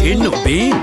شنوبین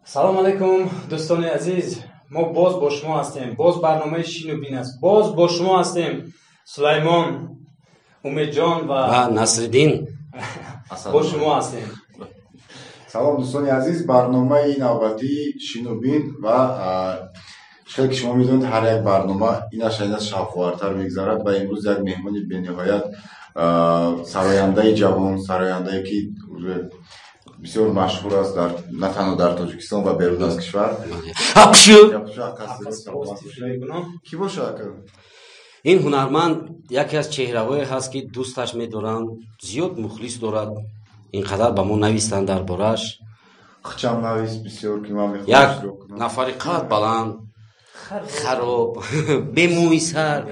سلام علیکم دوستان عزیز، ما باز با شما هستیم. باز برنامه شنوبین است. باز با شما هستیم سلیمان، امید جان و نصرالدین با شما هستیم. سلام دوستان عزیز، برنامه نوبتی شنوبین و خیلی که شما میدونید هر یک برنامه این شاید شاوخوارتر میگذرد و امروز یک مهمان بینهایت سراینده جوان، سراینده که بسیار مشهور است در نه تنها در تاجیکستان و بیرون از کشور. کی باشه؟ این هنرمند یکی از چهره‌های هست که دوستش می‌دارند، زیاد مخلص دارد. اینقدر به ما نویسند دربارش. خچم نویس بسیار که من می‌خوام. یک نفر قد بلند، خراب، به موی سر،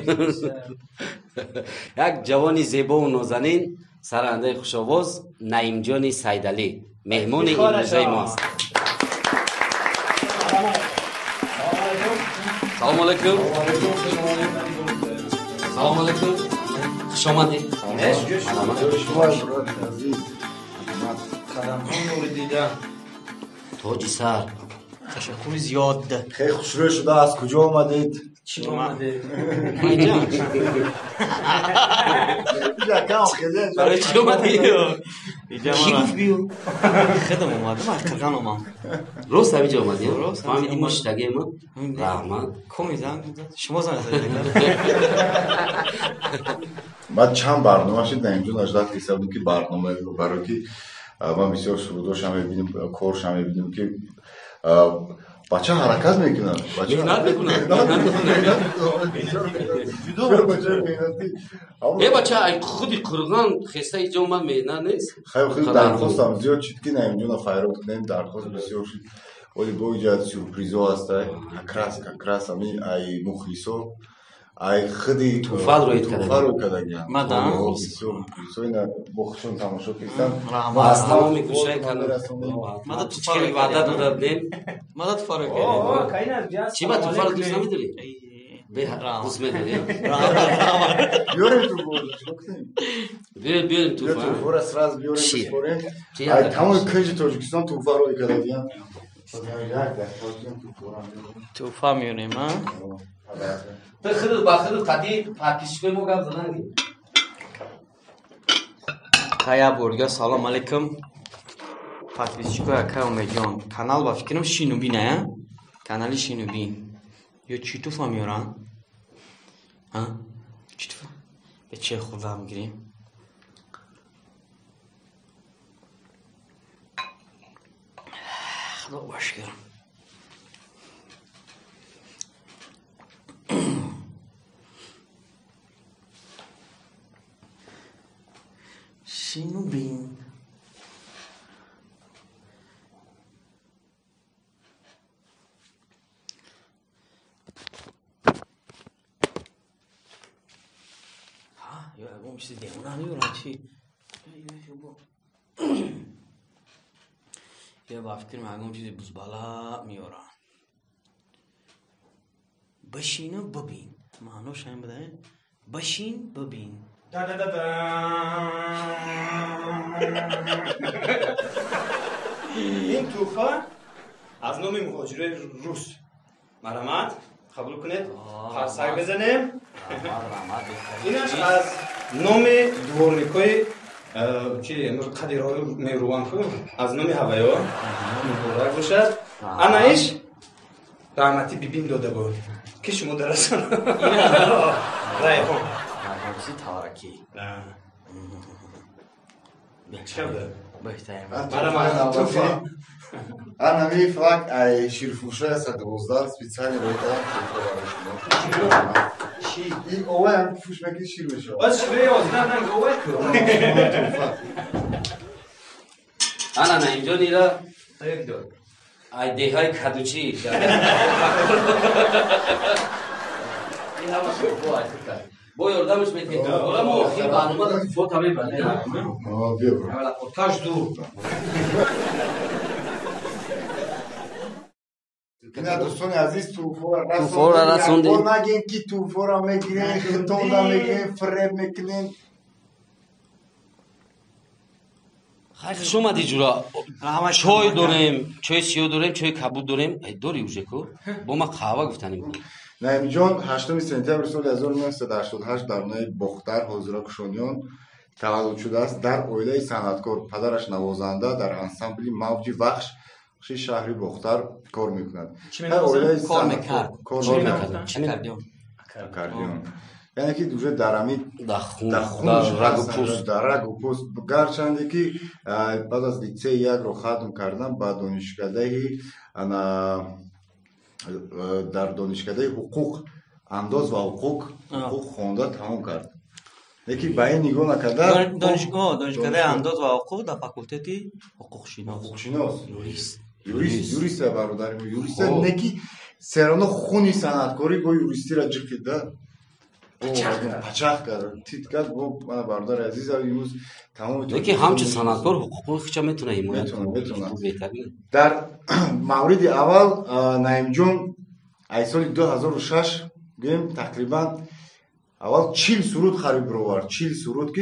یک جوان زیبا و نازنین، سرنده خوش‌آواز نعیم جان سیدعلی مهمان امروزه ماست. سلام علیکم. سلام علیکم. خوش آمدید. تاج سر. تشکر زیاد. خیلی خوشروی شده. از کجا آمدید؟ چی آمده؟ برای چی آمدی؟ کی گفت بیو؟ خودم آمدم، از قرقان آمدم. راست همینجا آمدی؟ راست. فهمیدی مشتاقی ما؟ رحمت. کمی زنگ داد. شما زنگ زدید. بعد چند برنامه شد اینجا نجات حساب که برنامه برای که ما بسیار سروداش هم می‌بینیم، کورش هم می‌بینیم که بچه حرکت میکنن، مهنت میکنن. ای بچه خودی قرغان خسته اینجا اومد مهنت نیست. خیلی درخواستم زیاد شد که اینجا فایرو کنیم، درخواست بسیار شد ولی با ایجاد سورپریزا هست. اکراس همی ای مخلیصو ای خودی توفال رویت کردن مدام بسیار اینا بخشون تماشا کردن از تمام گوشه کردن. مدد چی وعده دادیم؟ مدد فرق کردیم. چی با توفال دوست نمیداری؟ به دوست میداری؟ بیاریم تو بودش بیاریم توفال. توفال سراز بیاریم بسپاریم. ای تمام کنج تاجیکستان توفال روی کردن. توفا میونیم ها. خود با خود قدی پاکیزچی مو گپ زدن. خیا بورگا سلام علیکم. پاکیزچی که امید جان کانال با فکرم شنوبینه. کانال شنوبین. یا چی توفا میورن؟ ها؟ چی توفا؟ به چه خدا میگیریم؟ خدا باش کردم. شنوبین یا اگه میشه دیمونه میورن چی؟ یا با فکر اگه چیزی بزبالا میورن. بشین و ببین. معنوش هم بده. بشین ببین. این توفا از نام مهاجر روس. مرحمت قبول کنید. خرسک بزنیم. اینش از نام دورنیکای چی قدیرهای میروان کو از نام هوایا مبارک باشد. انایش رحمتی بیبیم داده بود که شما درستان رایحان چی تارکی شده بهترین مرحمت توفا Анами флаг ай ширфуша 112 специально это ши и ован фуш меки шир мешо بس شوی آزنه گوه انا نه اینجا نیره یک دور ایده های کدوچی این همه شوفو ایده با یاردمش میتونید حالا ما خیلی برنامه دا فوت همه بله بیا برو اولا پودکاش دو اینا دوستان عزیز توفور را رسوندیم. نگین کی توفور را میگیرین خطون را میگیرین فرب میکنین خیلی خوش اومدی جورا چای داریم چای سیاه داریم چای کبود داریم ای داری اوژه کو با ما قهوه گفتنیم نایم جان 8 سپتامبر سال 1988 در نای بختر حضور کشونیان تولد شده است در عائله صنعتکار پدرش نوازنده در انسامبل موج وحش شهری بختر کار میکند کار میکرد چی میکرد اکاردیون یعنی که دوجه درمی دخون در رگ و پوست گرچنده که بعد از لیسه یک رو ختم کردم با دانشکده در دانشکده حقوق انداز و حقوق خونده تمام کرد یکی با این نگاه نکرده دانشکده انداز و حقوق در فاکولتتی حقوق شناس یوریست برادرم یوریست نکی سرانو خونی صنعتکاری با یوریستی را جکیده پچاق کرد تیت کرد با من برادر عزیز امروز تمام یکی همچه صنعتکار حقوقی چه میتونه میتونه در مورد اول نایم جون ای سال 2006 گیم تقریبا اول 40 سرود خرید بروار 40 سرود که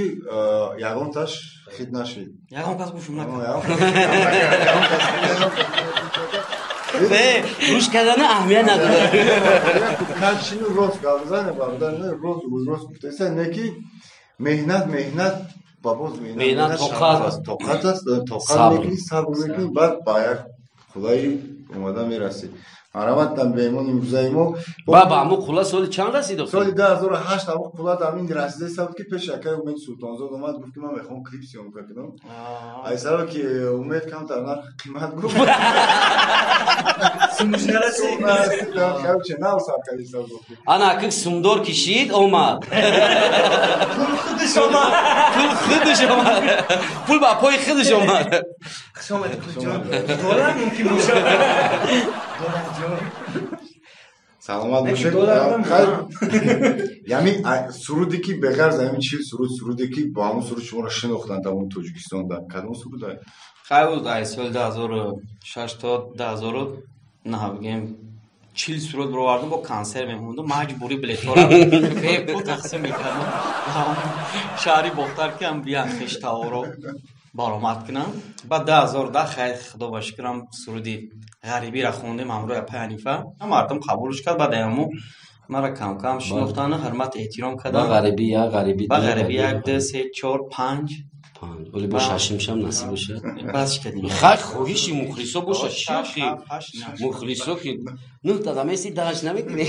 یگان تاش خید نشید یگان کس بوشون روش کردن اهمیت نداره کارشینو روز گالزانه برادر روز گفته نکی مهنت بابوز مهنت طاقت است نکی صبر نکی بعد باید خدای اومده میرسید مرحمت دم بیمون امروزایمو بابا امو خلا سال چند رسید سال 2008 امو خلا دامین رسیده سال که پیش اکای امید سلطانزاد اومد گفت که من میخوام کلیپ سیوم کنم ایسا که امید کم در نرخ قیمت گفت سموش نرسید چه نو سر کردی سال گفت انا که سمدار کشید اومد خودش اومد پول با پای خودش اومد خوش آمدی کجان دولار ممکن باشه سلامت باشید یعنی سرودی که بغیر زمین چیل سرودی که با همون سرود شما را شناختن در اون تاجیکستان در کدوم سرود های خیلی بود ای سال 2006 تا 2000 نه بگیم 40 سرود برآوردم با کنسر میموندم مجبوری بلیط‌ها را ویب تقسیم میکردم شهری بختر که هم بیان خشت‌ها رو برآمد کنم بعد 2010 خیلی خدا با شکرم سرودی غریبی را خوندیم امروز پای حنیفه مردم قبولش کرد بعد امو مرا کم کم شناختن حرمت احترام کردن غریبی با غریبی 1 2 3 4 5 ولی با ششم شم نصیب باشه بس کردیم خیلی خویشی مخلصا باشه شیخی مخلصا که نه تا دمیسی داش نمیکنی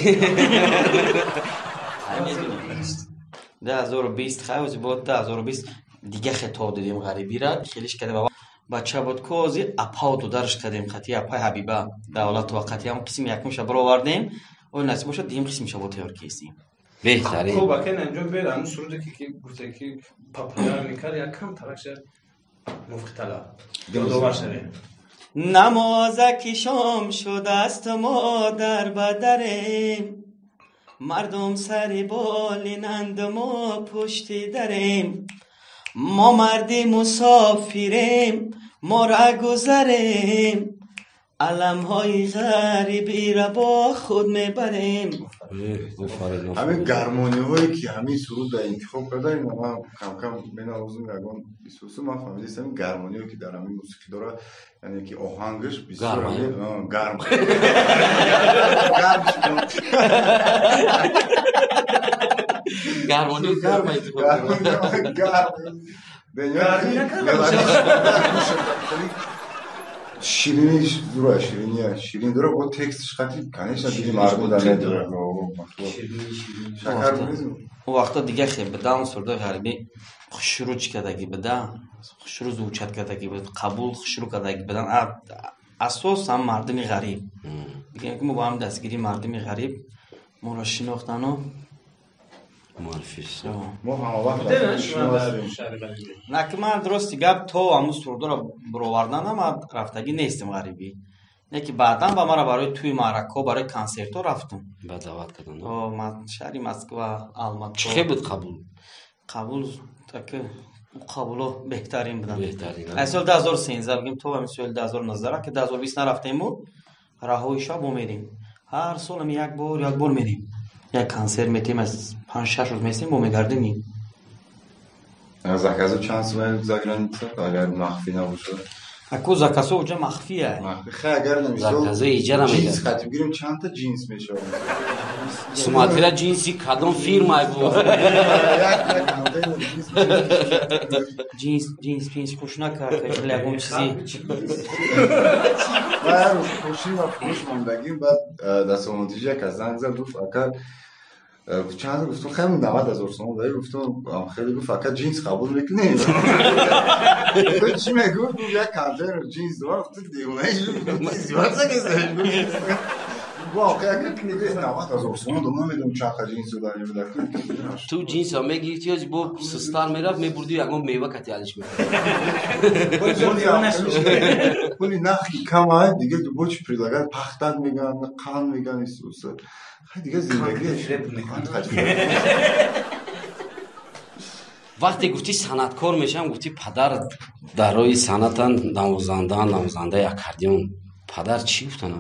2020 خیلی بود 2020 دیگه خطاب دادیم غریبی را خیلیش کرده بابا بچه بود کوزی اپاو تو درش کردیم خطی اپای حبیبه دولت وقتی هم قسم یکمش برآوردیم و نصیب شد دیم قسمش با تیار کردیم بهتره خوب اگه انجام بده اون سرودی که گفته که پاپولار میکرد یا کم ترکش مفتلا دو باشه نمازک شام شد است ما در بدریم مردم سر بالینند ما پشت دریم ما مردی مسافریم ما را گذریم علم های غریبی را با خود میبریم همین گرمانی هایی که همین سرود در انتخاب کرده ما کم کم بیناموزیم یکان بیسوسو من فهمیدیم همین گرمانی هایی که در همین موسیقی داره یعنی که آهنگش بسیار گرم گرمانی شیرینیش دوره شیرین دوره با تکستش خیلی کنیش دیگه مردم در نداره شکر بریزم اون وقتا دیگه خیلی به دام سرده غریبی хушрӯ чӣ кардагӣ буда, хушрӯ зӯчат кардагӣ буд, қабул хушрӯ кардагӣ будан асосан мардуми ғариб. Бигем ки мо ба ҳам дастгири мардуми ғариб моро шинохтану معرفیش ما همه وقت شما نه که من درستی گپ تو همون سردو را برآوردن من رفتگی نیستم غریبی نه که بعدا با مرا برای توی معرکه برای کنسرت رفتم با دعوت کردن من شهری مسکو آلماتا چه بود قبول так قبولو بهترین بودن بهترین از سال 2013 بگیم تو همین سال 2019 که 2020 نرفتیم و رهایی شب اومدیم هر سال هم یک بار میریم یک کنسرت میتیم از 5-6 روز میسیم و میگردیم زکازو چند سوال زاگرانیتا اگر مخفی نباشه اكو زکاسو اونجا مخفیه خیلی اگر نمیشه زکازو ایجا میگه جینس خطی بگیریم چند تا جینس میشه سوماترا جینسی کدوم فیرما بود جینس خوش نکرد که لگون چیزی من خوشیم و خوش ماندگیم بعد دست منتیجه که زنگ زد گفت اکر چند گفتم خیلی 90,000 تومان داری گفتم خیلی گفت فقط جینس قبول میکنی تو چی میگو تو یک کانتینر جینس دار تو دیونه ای زیاد سگیزه واقعا اگر که میگه 90,000 تومان دوما میدونم چند جینس داری بدکن تو جینس ها میگی احتیاج با سستار میرفت میبردی یکم میوه کتیالش میکنی کنی نخی کم های دیگه دو بچ پریداگر پختت میگن قان میگن ایسوسه دیگه زندگیش وقتی گفتی صنعتکار میشم گفتی پدر در روی صنعتن نوازنده اکاردیون پدر چی گفتن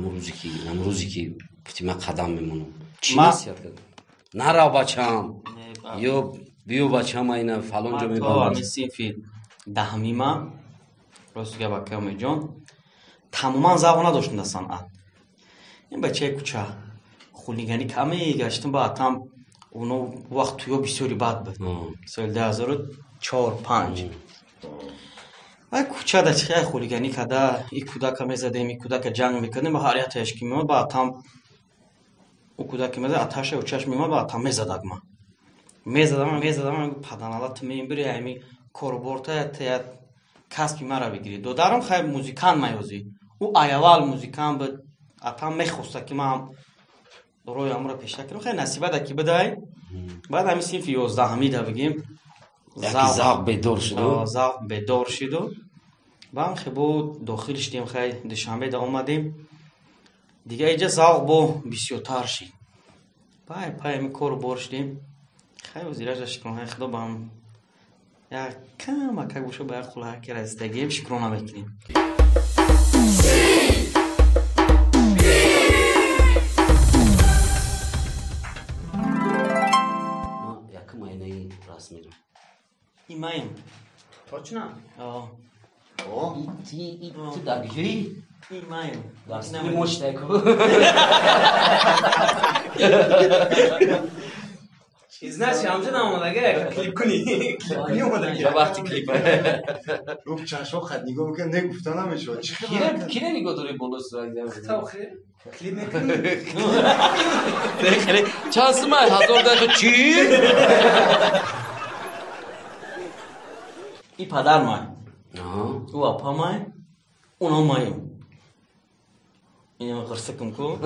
امروزی که گفتی من قدم میمونم چی نصیحت کرد نرو بچم یا بیو بچم اینا فلان جا میبرم من صنف دهمی من راست که بکم جان تماما ذوق نداشتم در صنعت این بچه کوچه خونیگانی کمی گشتم با اتم اونو وقت توی بسیاری بد بود سال 2004-5 و کوچه در چه خونیگانی کده ای کودک میزدیم ای کودک جنگ میکردیم با حریت عشقی میمد با اتم او کودک میزد اتش و چشم میمد با اتم میزدک من میزدم پدنالات میبری همی کوربورتا تیاد کسبی مرا بگیری دودارم خیلی موزیکان میوزی او ایوال موزیکان بود اتم میخواسته که من روی امر پیشا کنم خیلی نصیبه دکی بدای بعد همین صنف 11 همیده بگیم زاق بدور شد و با هم خیلی داخل شدیم خیلی دوشنبه ده اومدیم دیگه اینجا زاق با بسیارتر شد پای همین کار برشدیم خیلی وزیرش شکرانه خدا با هم یا کم اکه گوشو باید خلاه که رزدگیم شکرانه بکنیم این مایم Точно? تو درگیری؟ این مایم دستی مشتکو چیز نشی همجا نمامدگه کلیپ کنی اومدگه وقتی کلیپ رو چشم خد نگاه میکن نگفته نمیشه کی نگاه داری بولو سرگزم تو خیلی کلیپ میکنی چند سمه 1000 دقیقه چی؟ این پدر مای او اپا مای اونا مایم اینو غرسکم کو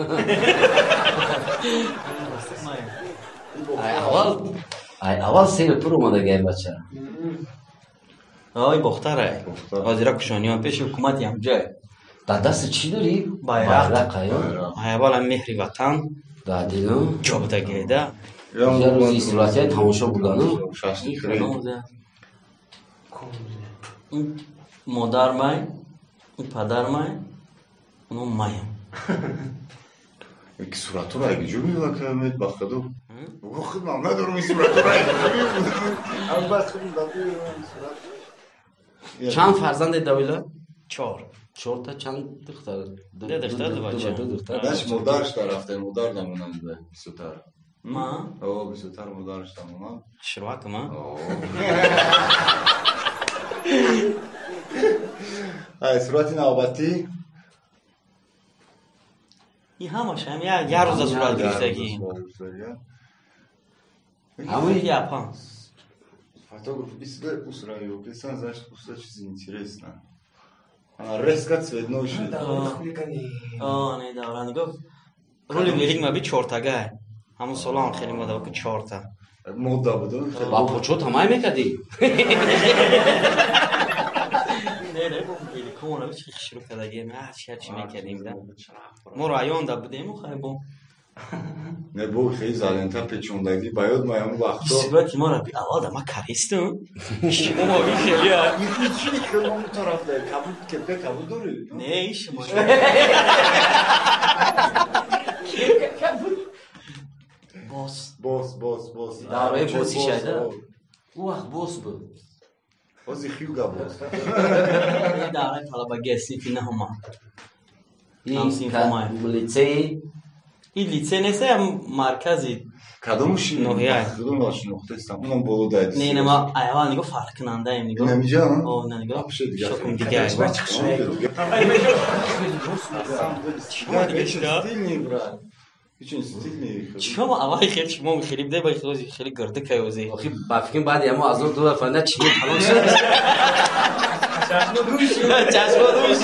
اول سیر تو رو اومده گیر بچه آی بختره وزیر کشانیان پیش حکومتی هم جای در دست چی داری؟ بایرق بایرق هم مهری وطن دادیدم جا بوده گیده یه روزی صورتی های تماشا بودن شاشنی خیلی این مادر مای این پدر مای اونو مایم یکی صورت رو اگه جو میده که امید بخدو بگو خودم ندارم این صورت رو اگه جو میده چند فرزند دویله؟ 4 تا چند دختر؟ دو بچه داشت مدارش طرفته مدار نموننده بیسوتر ما؟ او بیسوتر مدارش نمونن شروع ما؟ صورتی نوبتی این همش هم یه روز از صورت گرفتگی همون یه اپا Фотограф, если устраиваю, представь, значит, просто чисто интересно. Она резко цветной шит. не давра нигоҳ. Роли велик ма би 4-тага. Ҳамон солам хеле мода ку 4-та. Мода буду. ба почо тамай мекади. Не, бо великона чи хишру кадагем. Чи мекадим да. Мо районда будем хайбо. Не бо хей залента печондагӣ ба ёд маям вақто. Сурати мо ра би аввал ма каристам. Шумо мо би хеле а. Чи хелом тарафда кабул кепка кабул дори? Не, шумо. Бос. Дарои боси шайда. У вақт бос буд. Бози хюга бос. Не дарои талабаги синфи наҳама. лицеи ин лицей нест, маркази Кадом шин? Ноҳия. Кадом шинохтаистам. Унам болода. не нема айвал нигоҳ фарқ кунандаем нигоҳ. Намиҷа? О, не нигоҳ. Апше дигар. Шокум дигар. Стильный, брат. Очень стильный. Чому аввали хеле шумо хеле биде ба хеле гирда кайозе. охи ба фикрим баъди ҳама аз он ду фанда чӣ талон шуд. Чашмо душ.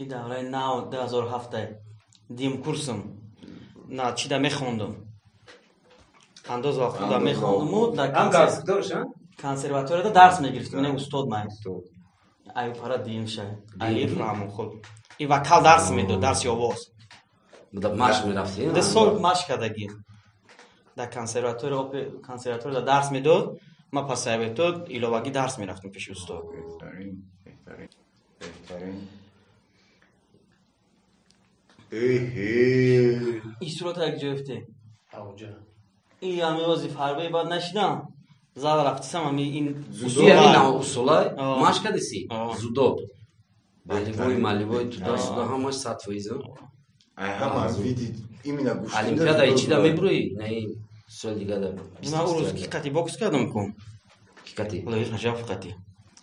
ин давраи нав 2007 дим курсам. На чида мехондам. андоз вақтуда мехондаму дар консерваторияда дарс мегирифтам. не устод май. Айб фара дим шай. Алиф раму худ. И вокал дарс медод, дарси овоз. маш мерафтӣ? Де сол маш кардагӣ. Дар консерватория дарс медод. Ма пасайбето иловагӣ дарс мерафтам пеши устод. بهترین این صورت یک جفته این همه وظیفه حربه بعد نشیدم زاد رفتم همی این усулай маш кадиси зудоб маливой туда сюда ҳамаш 100%. ҳама види именно гӯштида олимпиадаи чида мебурӣ не соли дига да на урус ки қати бокс кардам ку ки кати лои хажав қати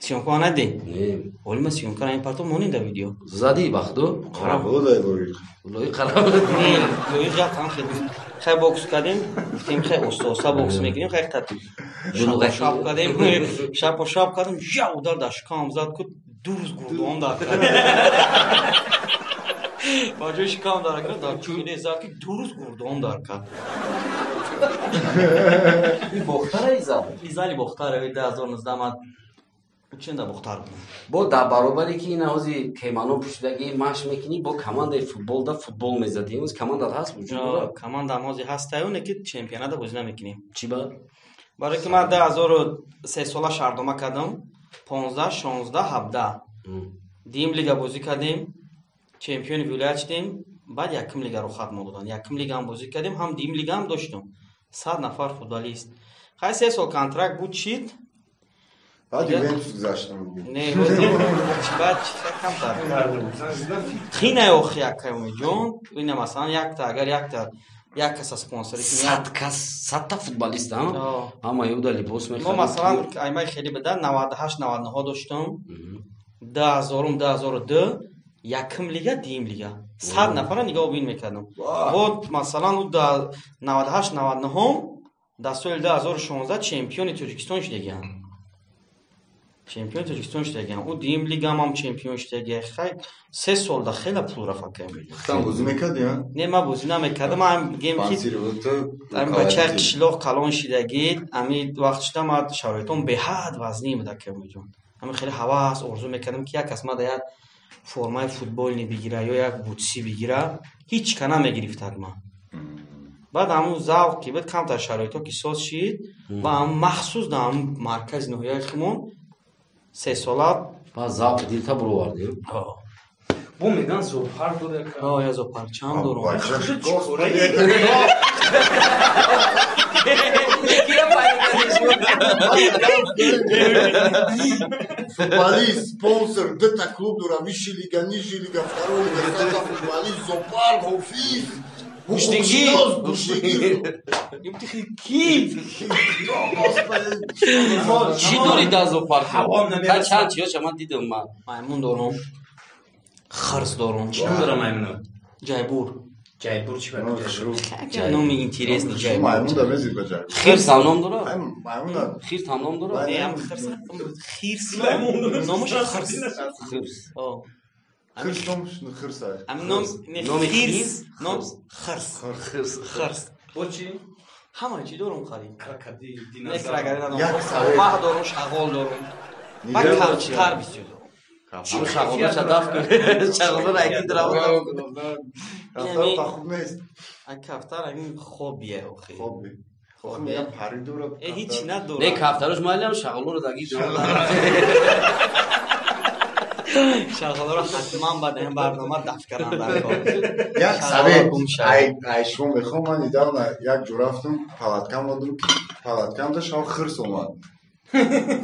сиёнка нади не олима сиёнка ин парту монинда видео зади бахту қарабодай лоиқ лои қараб не лои жатан хеди хай бокс кардем гуфтем хай устоса бокс мегирем хай тати шап кардем шап кардем я удар да шикам зад ку дуруз гурдон да баҷои шикам дар кард дар чӯине зад ки дуруз гурдон дар кард бохтара изад изали бохтара 2019 ман ченда бохтар бо дар баробаре ки ин ҳози кемано пӯшидагӣ машқ мекунӣ бо командаи футболда футбол мезадӣ имрӯз командат ҳаст вуҷуд дорад командам ҳози ҳастаю не ки чемпионата бозӣ намекунем чӣ ба барои ки ман 2003 сола шаҳрдома кардам 15 16 17 дим лига бозӣ кардем чемпиони вилоят шудем баъд якум лигаро хатмо доданд якум лигам бозӣ кардем ҳам дим лигаам доштам 100 нафар футболист хай 3 сол контракт буд чид بعد یوونتوس گذاشتم نه روزی بعد کمتر خیلی آخی اکیمی جون اینه مثلا اگر یک کس اسپانسری کنه 100 تا فوتبالیست اما یه دو لباس میخواد ما مثلا ایمای خیلی بده 98 99 داشتم 2002 یکم لیگا دیم لیگا 100 نفر نگاه بین میکردم و مثلا 98 99 در سال 2016 چمپیون ترکستان شدیم چمپیون ترکستان شدیم او دیم لیگا هم چمپیون شدیم خیلی 3 سال ده خیلی پول رفت کردیم خودم بازی میکردی ها نه من بازی نمیکردم من گیم کی ام بچه کشلوق کلان شدگید امی وقت شدم ما شرایطم به حد وزنی میده که میجون امی خیلی حواس آرزو میکردم که یک کس ما یک فرمای فوتبال نی بگیره یا یک بوتسی بگیره هیچ کنه میگرفتم من بعد همون ذوق که بود کم تا شرایطا که ساز شد و هم مخصوص در هم مرکز نهایی خمون 3 سالات باز ذوق دیل تا برو وردیم بو میگن زوپار بوده که یا زوپار چند دورم Футболист, спонсор, ДТ клуб, дура, высшая лига, нижняя лига, вторая лига, футболист, зоопарк, Хофиз, Бушнигир. چی داری در زوپارک؟ چند چی ها شما دیدم من مایمون دارم خرس دارم چی دارم مایمون؟ جایبور Jaipur چی Ну, بود؟ шру. номи интересный ҷай. Маймун да мези ба ҷай. خرس هم نام داره؟ Маймун да. خرس هم نام داره؟ Не, ам хирс номаш хирс. خرس. О. Хирс ном хирсай. Ам ном не Номи хирс, хирс? ном хирс. خرس. Хирс. با چی؟ ҳама чӣ дорум хари. کرکدی Мекрагар دینозавر Як дорум. савет. Мах дорум, шағол дорум. Ва Нигер кавчитар бисёр дорум. همون شغله چه دفت کنه شغله را اگه درام یعنی- Кафтар хуб нест. ан кафтар ин хобие охи. Хобби. Хобби. Хобби я пари дорад. Э ҳеҷ чӣ надорам. نه کفترش مالی هم شغله رو داگی درام шағолро ҳатман ба ин барнома дафт кардам дар кор. Як Шағала савет. гум шавад. Ай шум мехом ман недавно як ҷо рафтум, палаткам додум, палаткам дошам хирс омад.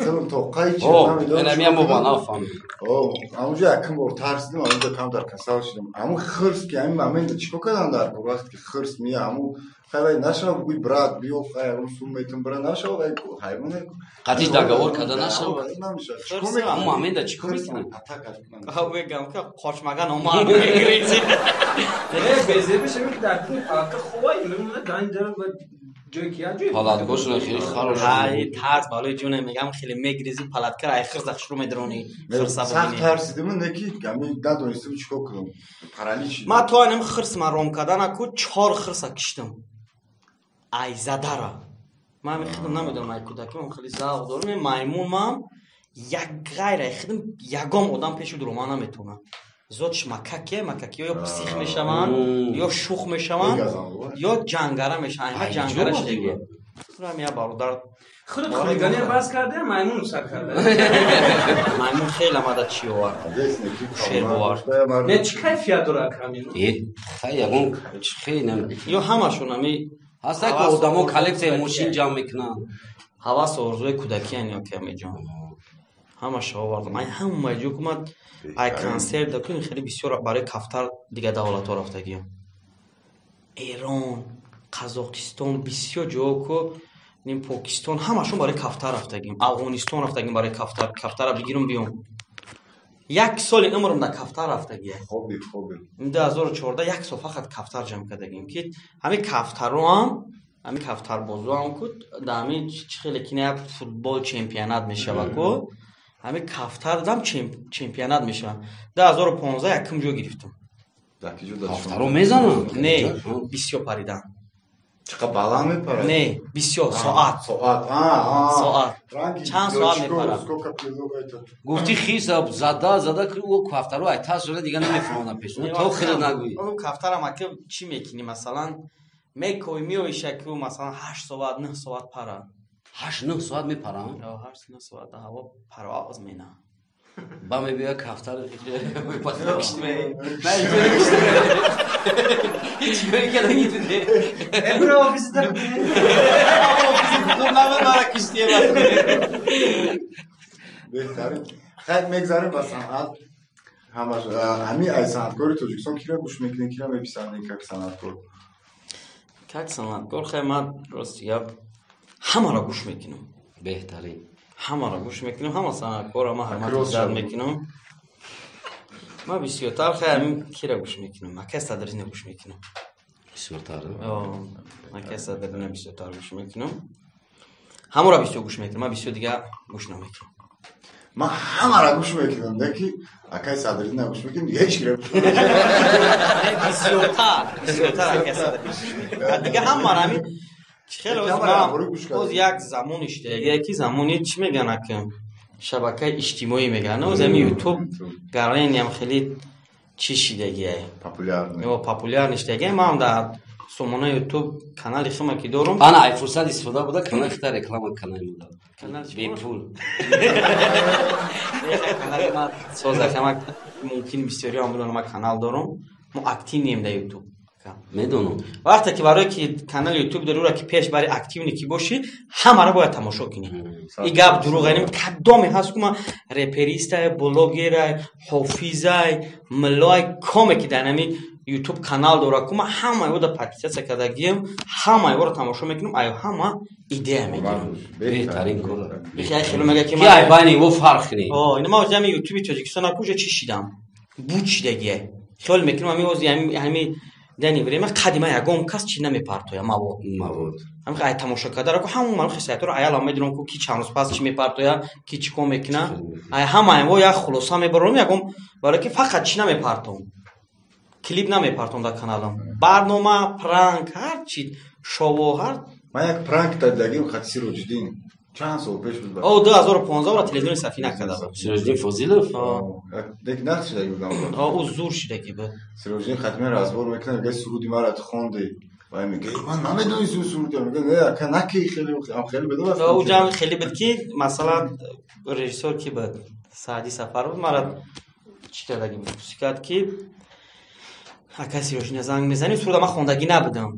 Хеле тоқай чӣ اوه намедонам. اینم یه مبانا فهمید О, амуҷо якм бор тарсидим, амуҷо камтар касал шудам. Аму хирс ки ҳамин момента чико кардам дар кор вақте ки хирс мия аму хай нашав гӯй брат биё хай аму сум метум бра нашав ай ҳайвон ай. قدیش داگاور کده نشد Намеша. اما همین دا چی کنه Атака. ҳав бегам ки қошмаган омад мегиричи. بیزه بشه میگه در طول حلقه خوبایی میمونه دانی دارم و جایی که جایی پالاتگوشون خیلی خراش ҳай тарс балои ҷуне мегам хеле мегиризӣ палаткар ай хирсах шурӯъ медрони хирса Сахт бубинӣ. тарсидим неки гами надонистим чико кунам. Паралич. ма то инам хирсма ром карданаку 4 хирса киштам. Ай задара. Ма мехидам намедонам ай кӯдаким хеле завқ дорам маймун мам як ғайр ай хидам ягом одам пеши дурома наметавонам. зотш макаке ё псих мешаванд ё шух мешаванд ё ҷангара мешаванд. ҳама ҷангара шудагӣ. турам я бародар خودت خودگانی رو بس کرده مایمون رو سر کرده маймун хеле амада чӣ овард. Шер бовар. نه چی کیفیت داره اکرامین خیلی یکون خیلی نمی ё ҳамашон ами هسته که آدمو کلکسه موشین جمع میکنن ҳавас орзуи кӯдакиан ё ки амеҷон ҳамаша овардам. ай ҳама ҷо ки ман ай консерт дакун хеле бисёр барои кафтар дига давлатҳо рафтагиям. Эрон, Қазоқистон бисёр ҷо ку ним Покистон ҳамашон барои кафтар рафтагим. Афғонистон рафтагим барои кафтар. Кафтара бигирам биём. Як соли умрам да кафтар рафтагия. Хобби. 2014 як сол фақат кафтар ҷамъ кардагим ки ҳамин кафтароам ҳамин кафтарбозуам ку да ҳамин чӣ хеле ки як футбол чемпионат мешава ку ҳамин кафтар дам чемпионат мешава. 2015 якум ҷо гирифтам. کفترو میزنن Не, бисёр паридан. Чақа баланд мепарад? Не, бисёр соат. Соат. Чанд соат мепарад? Сколько кило это? گفتی خیس زده که او کفترو ایتاز شده دیگه نمیفهمونه پیشونه تو خیلی نگویی اون کفترم اگه چی میکنی مثلا میکوی میویشه که مثلا 8 ساعت 9 ساعت پره 8-9 ساعت میپرن یا 8-9 ساعت هوا پرواز مینه با میبیا کفتر میپاس کشتی چیکاری که دیگه تو ده امرو آفیس دارم نامه برای کشتی بهترین خیلی مگذاریم با صنعت همین ای صنعتکاری توجیکستان کیره گوش میکنین کیره میپیسندین که صنعتکار как санаткор хай ман ростия ҳамаро гӯш мекунам. بهترین ҳамаро гӯш мекунам. ҳама санаткора ман ҳурмати зиёд мекунам. ман бисёртар хай ҳамин кира гӯш мекунам. Макай Садрина гӯш мекунам. بسیارتر Макай Садрина бисёртар гӯш мекунам. ҳамаро бисёр гӯш мекунам. ман бисёр дига гӯш намекунам. من همه را گوش میکنم نکی اکای صدری نگوش میکنم دیگه هیچ گرفت бисёртар Макай Садрина гӯш мекунам. дига ҳамаро ҳамин خیلی از یک زمانش دیگه یکی زمانی چی میگن که شبکه اجتماعی میگن از همین یوتیوب گرین هم خیلی چی شدگیه پاپولار نشدگیه. ما هم در سومانه یوتیوب کانال خیمه که دارم انا ای فرصت استفاده بوده کانال خیلی رکلام کانال میدم بی پول کانال ما سازده که ممکن بسیاری هم بودن ما کانال دارم ما اکتیو نیم در یوتیوب میدونم وقتی که برای که کانال یوتیوب ضروره که پیش برای اکتیو نکی باشی همه را باید تماشا کنی. این گپ دروغ نیم کدومی هست که ما رپریست بلاگر حافظ ملای کامی که در نمی یوتیوب کانال داره که ما همه او دا پاتیسه کردگیم همه او را تماشا میکنیم آیا همه ایده میگیریم. بهترین کاره خیلی میگه که کی ای بانی و فرق نی این ما جمع یوتیوب تاجیکستان کجا چی شدم بود شدگیه خیلی میکنم همین дани время қадима ягон кас чи намепартоя мавод ҳамин ай тамошо кардаро ку ҳамон ман хисаятро аяла медирам ку ки чанд рӯз пас чи мепартоя ки чи ком мекина ай ҳамаево як хулоса мебарам ягон барои ки фақат чи намепартом клип намепартом дар каналам барнома пранк ҳар чи шово ҳар ман як пранк дадагим хати Сироҷиддин чанд сол пеш буд о 2015 ва телевизиони Сафина кардам Сироҷиддин Фозилов дек нақш шуда будам о зур шуда ки буд Сироҷиддин хатми разбор мекунад мегӯяд суруди маро хонди ва мегӯяд ман намедонистам суруди мегӯяд не ака наки хеле бедор о ҷам хеле буд ки масалан режиссер ки буд Саади Сафаров мара чи дадагим пусикад ки ака Сироҷиддин занг мезани суруда ман хондагӣ набудам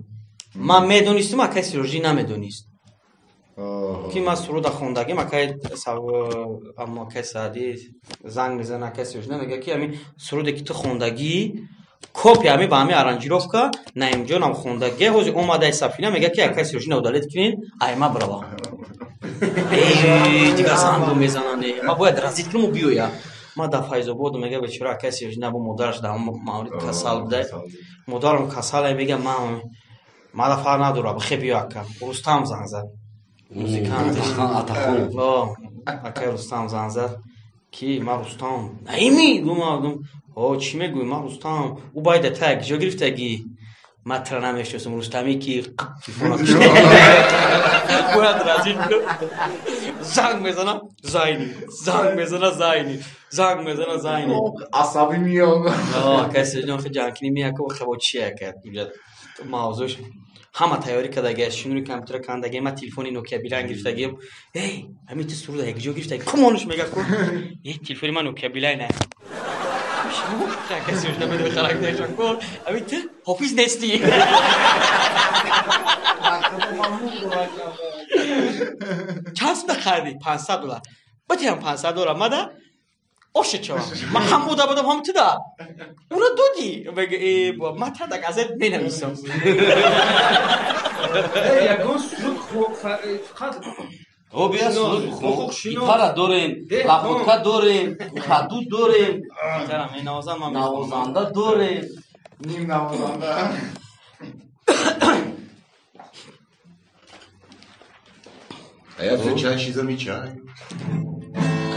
ман медонистам ака Сироҷиддин намедонист ки ман суруда хондагим аммо ака Саади занг мезана ака Сироҷиддин мегӯяд ки ҳамин суруде ки ту хондагӣ копия ҳами ба ҳами аранҷировка наимҷонам хондагӣ ҳозир омадаи Сафина мегӯяд ки ака Сироҷиддин удалед кунин айма бирава дигар зангу мезанане ма бояд разид кунам биёя ма дар Файзобод мега бечора ака Сироҷиддин або модараш дар маврид касал буда модарам касале мега ман дафар надорам хе биё ака Рустам занг зад ака Рустам занг зад ки ма Рустам наими гумадум о чӣ мегӯӣ ма Рустам ӯ байда та як ҷо гирифтагӣ ма тра намешносам Рустамӣ ки бояд разид кунам занг мезанам Зайни занг мезана Зайни занг мезана Зайни асаби миён ака Сироҷиддин охи ҷанкини мияка хабо чи яка мавзӯш ҳама тайёрӣ кардагиаш шинури компютера кандаги ма телефони Nokia билайн гирифтагим эй ҳамин ту суруда як ҷо гирифтаги кумонуш мега ку телефони ма Nokia билайн ака Сироҷиддин медои характерша ку ҳамин ту ҳофиз нестӣ чанд суда хардӣ $500 батиам $500 мада оша чава ма ҳам бода будам ҳам туда ура додӣ ма тадак азет менависам ягон суруд фақат ипара дорем лапотка дорем каду дорем навозанда дорем ним навозанда чай шизами чай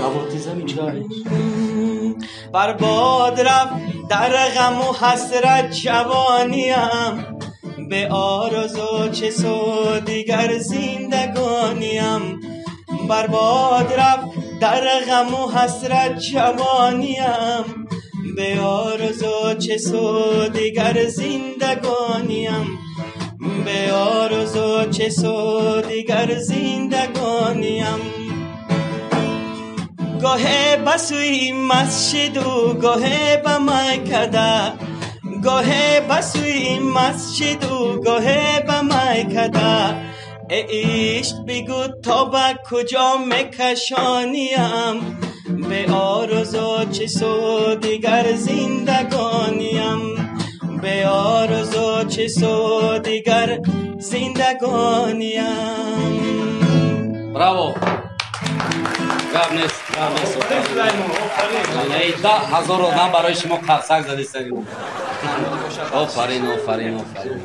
кавотизами чай برباد رفت در غم و حسرت جوانیم به آرزو چه سو دیگر زندگانیم برباد رفت در غم و حسرت جوانیم به آرزو چه سو دیگر زندگانیم به آرزو چه سو دیگر زندگانیم گاهی بسوی مسجد و گاهی به میکده گاهی بسوی مسجد و گاهی به میکده ای عشق بگو تا به کجا میکشانیم به آرزو چه سو دیگر زندگانیم به آرزو چه سو دیگر زندگانیم براو гап нест да ҳазор одам барои шумо қарсак задистан офарин офарин офарин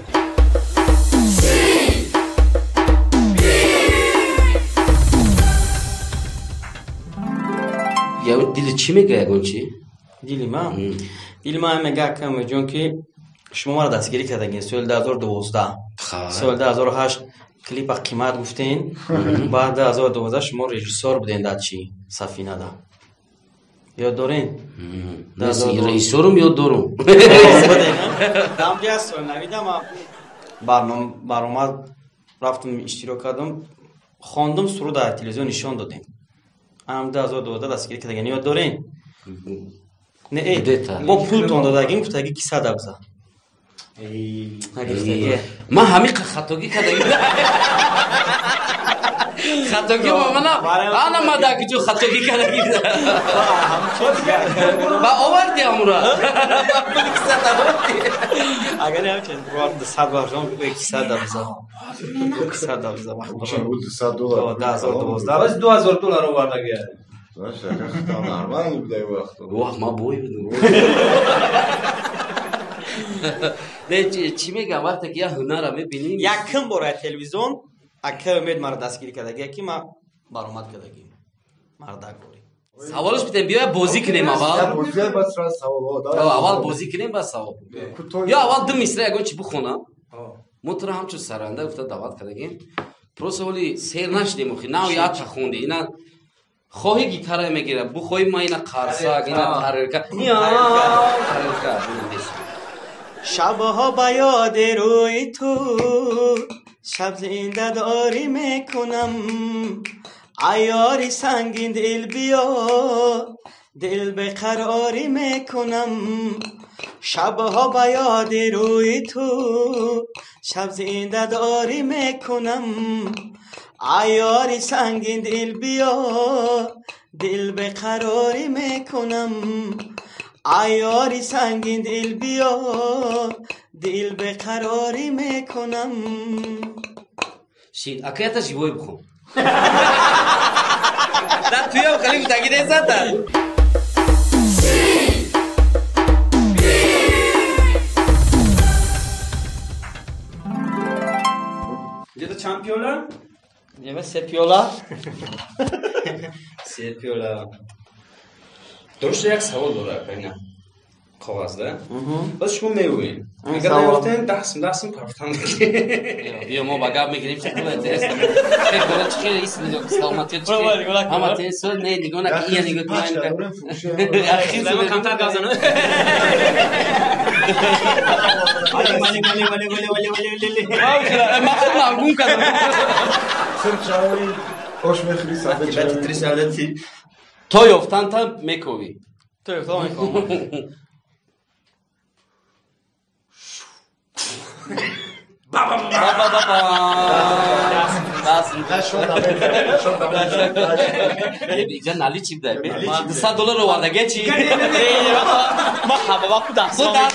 дили чӣ мега ягон чи дили ман мега акамеҷон ки шумо мара дастгирӣ кардагин соли 2012 соли 2008 клипа қимат гуфтин баъд 2012 шумо режиссёр будин дар чи Сафинада ёд дорин режиссёрум ёд дорум дамҷа сол навидам баромад рафтам иштирок кардам хондум суруда телевизион нишон додем ам 2012 дастгирӣ кардагин ёд дорин не бо пултон додагим гуфтаги киса дабза ман ҳамин хатогӣ кардагим хатогӣ ана мадакиҷо хатогӣ кардагим ба оварди амура агар ҳамчен бувард 100 баржон бигӯи киса дабза киса дабза $2012 овардаги ма бой نه چی میگم وقتی که یه هنر میبینیم یکم برای تلویزیون اکه امید مرا دستگیری کرده یکی ما برآمد کرده مردک بوری سوالش بیتیم بیا بازی کنیم اول بازی بس را سوال اول بازی کنیم بس سوال یا اول دو مصرع اگه چی بخونم مطرح همچون سرنده افتاد دعوت کردگیم پروسه ولی سیر نشدیم اخی نه یاد خوندی اینا خواهی گیتاره میگیره بخوای ما اینا قرصاق اینا تحریرکه شبها با یاد روی تو شب زنده داری میکنم عیاری سنگین دل بیا دل به قراری میکنم شبها با یاد روی تو شب زنده داری میکنم عیاری سنگین دل بیا دل به قراری میکنم عیاری سنگین دل بیا دل به قراری میکنم شید اکیتا جیبوی بخون در توی هم خلیف تاگیده زدن اینجا تو چند پیولا؟ اینجا 3 پیولا 3 پیولا درسته یک سوال داره اینا کاغذده بس شما میگوین اگر نگفتین دستم پرفتن بیا ما بگاب میگیریم چه کنه تست چه کنه چه ایست میگه سلامتی چه اما تست نه نگاه نکنی نگاه کنی اخی زمان کمتر گازنه ولی ما خود کردم صرف چاوی خوش میخوری ساده چاوی تو یافتن تا میکوی تو یافتن میکنم بابا اینجا نالی چی بده $200 رو وردگه چی ما همه وقت دستان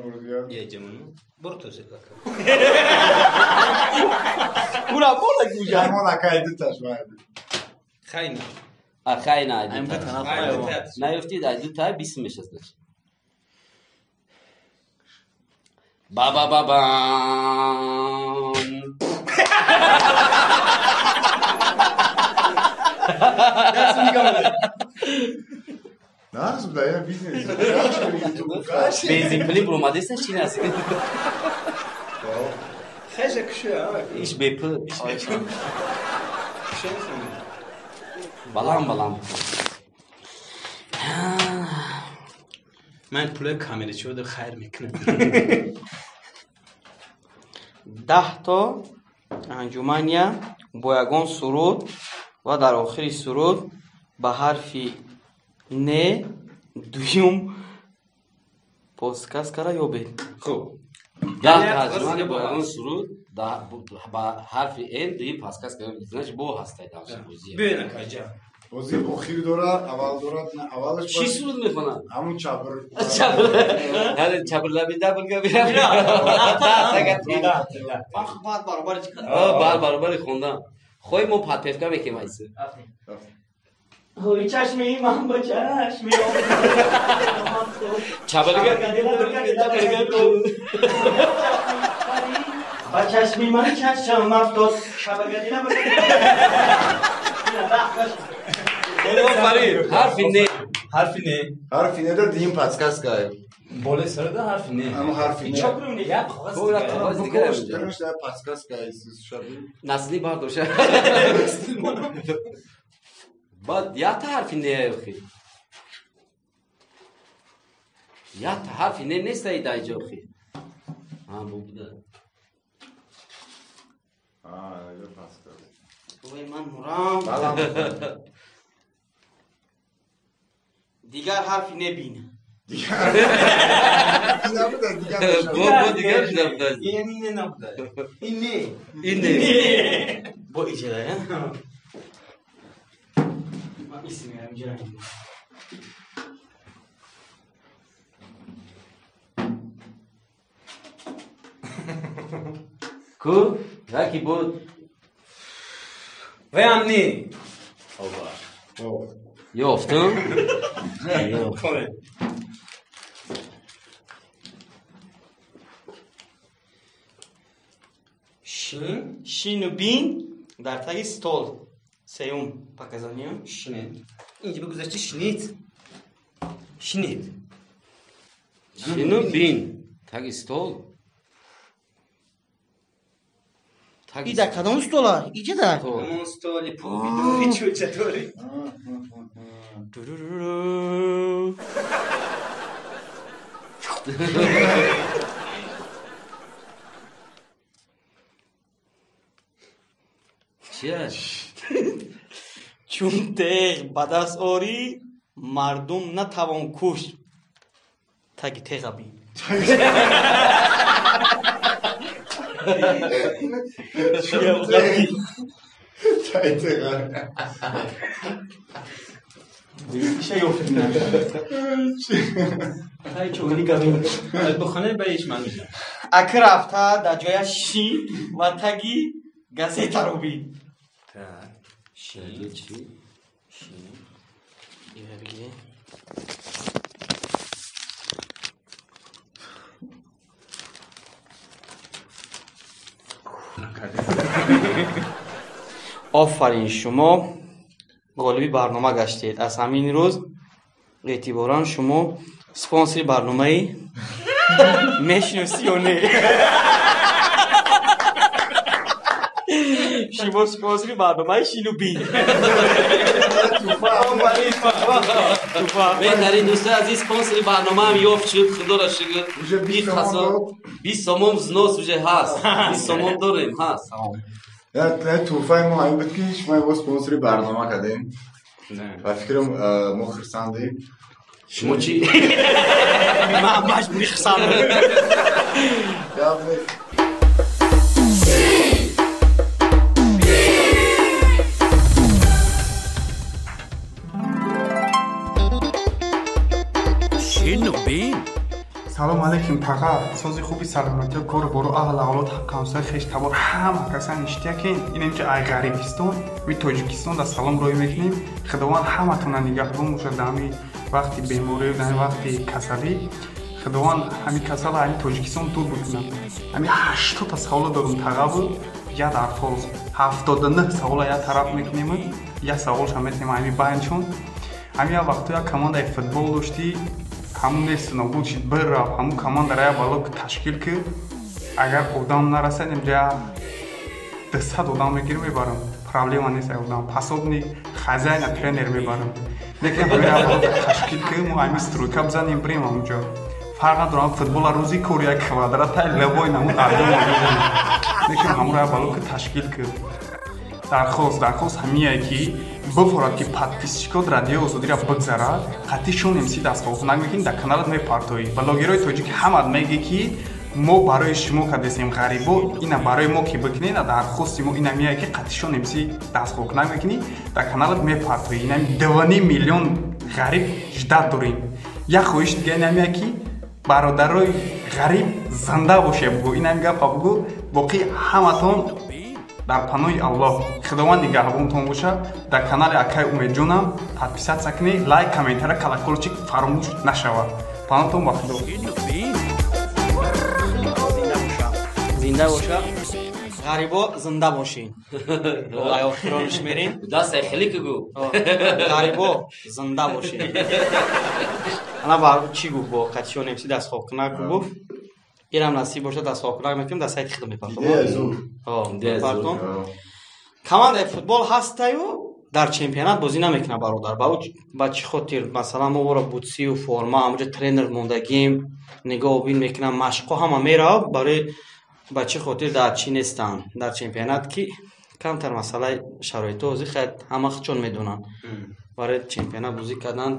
میگیرم یه جمعون برو تو سید بکن برو برو گوجه ما نکای دو تاش باید خیلی خیلی نه یفتی در دو تا 20 میشه بابا نه از بدایه بیزنس بیزین پلی برومادیست چی نست خیلی کشه ایش بیپل بلام من پول کامیلی شده خیر میکنم 10 تا انجمنیه با یگان سرود و در آخری سرود به حرفی نه دویم پاسکس کرده یا بید خوب 10 ترجمه با اون سرود با حرف این دوی پاسکس کرده بو هسته داشته بوزی ببین کجا بازی اخیر دوره اول دوره نه اولش چی سرود میخونن همون چابر هر چابر لبی دبل گبی بعد برابر چی کنه برابر خوندم خوی مو پاتفکا میکنم ایسه هوی چشمی من با چشمی با چشمی من چشم افتاد شبگدی نبود حرفی نه در دیم پاسکس که بالا سر ده حرفی نه اما حرفی نه یک کاغذ دیگه درش در پاسکس که ایست شبی نسلی باردوشه بعد یا تا حرفی نه اخی یا تا حرفی نه نیست ایدای جو اخی بو بوده ایده پاسکس اوی من مرام دیگر حرفی نبینه این نبوده دیگر نبوده این نبوده اینه با ایجاده من ایسی میرم جرم کو یکی بود و امنی یافتم کامل шину бин дар таги стол сеюм показанием Шинед. Инҷа бигузашти шинид. Шинид. Шину бин таги стол. И дар кадом стола? Иҷа дар. Ҳамон столи помидори чӯчадори. Чиаш? чун теғ ба даст орӣ мардум натавон кушт таги теға бин Бухона баиш ман мешам. акӣ рафта дар ҷоя шин ва таги газетаро бин Так. Таги чӣ? офарин шумо ғолиби барнома гаштед аз ҳамин рӯз эътиборан шумо спонсори барномаи мешиносӣ ё не шумо спонсори барномаи шину бин беҳтарин дӯстои азиз спонсори барномаам ёфт шуд худоро шукр. Уже 20 сомон дод? 20 сомон взнос уже ҳаст. 20 сомон дорем ҳаст. туҳфаи мо ҳамин буд ки шумо мо спонсори барнома кардем Не. ва фикрам мо хирсандем. Шумо чӣ? ман маҷбури хисандам Гап нест. салом алейкум таға сози хуби саломатиё кор боро аҳл авлод ҳаққамсои хештабор ҳама касан иштиякин инем ки ай ғарибистон ви тоҷикистон да салом рӯй мекунем худованд ҳаматона нигаҳбон бошад дар ҳамин вақти беморӣ дар ҳамин вақти касалӣ худованд ҳамин касал ҳамин тоҷикистон дур бикунад ҳамин 80 савола дорум таға бу я дар фоз 79 савола я тараф мекунем я саволша метнем ҳамин байнчон ҳамин я вақту я командаи футбол дошти ҳамун нест нобуд шид биррафт ҳамун командара я балок ташкил кирд агар одам нарасадем ҷа 200 одам мегирим мебарам проблема нест одам пасобник хазяйна тренер мебарам лекин ҳамин я балок ташкил кирд мо ҳамин стройка бизанем бирем ҳамунҷо фарқ надорам футбола рӯзи кор як квадратаи лабои намуд ардома бизанем лекин ҳамунро я балок ташкил кирд дархост ҳамияе ки бифорад ки подписчикот радиои озодиро бигзарад қатъи шонемси дастхоҳунак мекунӣ дар каналат мепартоӣ блогерои тоҷики ҳамат меге ки мо барои шумо кадесем ғарибо ина барои мо ки бикунӣ на дархости мо ина мияе ки қатъи шонемси дастхоҳунак мекунӣ дар каналат мепартоӣ ина 2 миллион ғариб ждат дорем як хоҳиш дига ина мияе ки бародарои ғариб занда боше бугӯ ина гапа бугӯ боқӣ ҳаматон дар паноҳи Аллоҳ худованд нигаҳбонтон бошад дар канали акаи умедҷонам подписатсия кунед лайк комментара колоколчик фаромӯш нашавад паноҳтон ба худо зинда боша ғарибо зинда бошин аёхирониш мерем Дастай хеле кугу. ғарибо зинда бошин ана бар чӣ гуфт бо қатишонемси дастхоҳкунак гуфт ирам насиб бошад дастхоҳкунак мекунем дар сайти худо мепартом командаи футбол ҳастаю дар чемпионат бозӣ намекуна бародар ба чӣ хотир масалан мо боро бутсию форма ҳамуҷа тренер мондагим нигоҳубин мекунам машқҳо ҳама мерав барои ба чӣ хотир дар чӣ нестан дар чемпионат ки камтар масъалаи шароиту ҳозир хеле ҳама хичон медонанд барои чемпионат бозӣ кардан